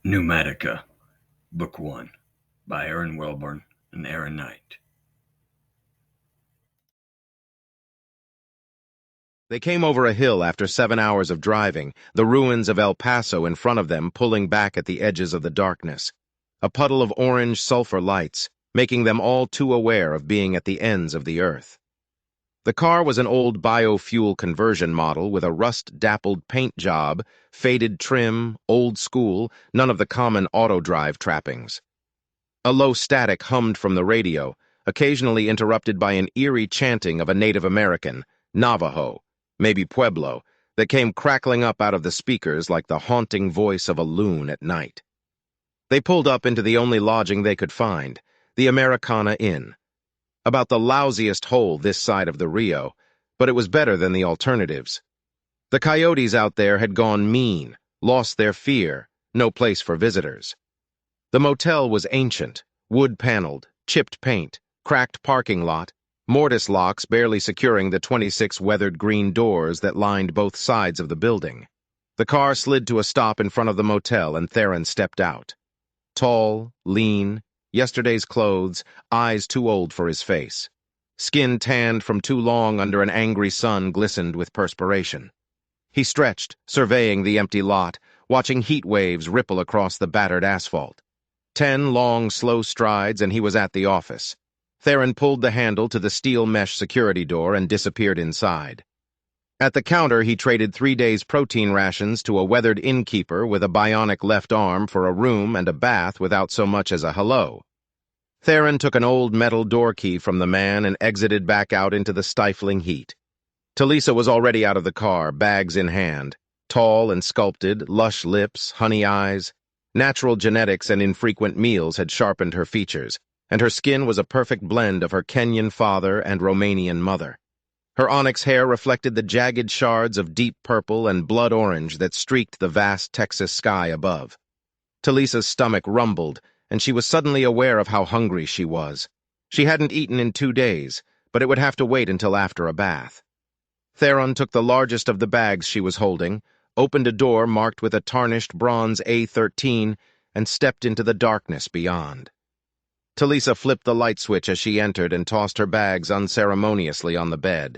Pneumatica, Book 1, by Aaron Welborn and Aaron Knight. They came over a hill after 7 hours of driving, the ruins of El Paso in front of them pulling back at the edges of the darkness. A puddle of orange sulfur lights, making them all too aware of being at the ends of the earth. The car was an old biofuel conversion model with a rust-dappled paint job, faded trim, old school, none of the common auto-drive trappings. A low static hummed from the radio, occasionally interrupted by an eerie chanting of a Native American, Navajo, maybe Pueblo, that came crackling up out of the speakers like the haunting voice of a loon at night. They pulled up into the only lodging they could find, the Americana Inn. About the lousiest hole this side of the Rio, but it was better than the alternatives. The coyotes out there had gone mean, lost their fear, no place for visitors. The motel was ancient, wood-paneled, chipped paint, cracked parking lot, mortise locks barely securing the 26 weathered green doors that lined both sides of the building. The car slid to a stop in front of the motel and Theron stepped out. Tall, lean, yesterday's clothes, eyes too old for his face. Skin tanned from too long under an angry sun glistened with perspiration. He stretched, surveying the empty lot, watching heat waves ripple across the battered asphalt. 10 long, slow strides and he was at the office. Theron pulled the handle to the steel mesh security door and disappeared inside. At the counter, he traded 3 days' protein rations to a weathered innkeeper with a bionic left arm for a room and a bath without so much as a hello. Theron took an old metal door key from the man and exited back out into the stifling heat. Telisa was already out of the car, bags in hand. Tall and sculpted, lush lips, honey eyes. Natural genetics and infrequent meals had sharpened her features, and her skin was a perfect blend of her Kenyan father and Romanian mother. Her onyx hair reflected the jagged shards of deep purple and blood orange that streaked the vast Texas sky above. Telisa's stomach rumbled, and she was suddenly aware of how hungry she was. She hadn't eaten in 2 days, but it would have to wait until after a bath. Theron took the largest of the bags she was holding, opened a door marked with a tarnished bronze A13, and stepped into the darkness beyond. Telisa flipped the light switch as she entered and tossed her bags unceremoniously on the bed.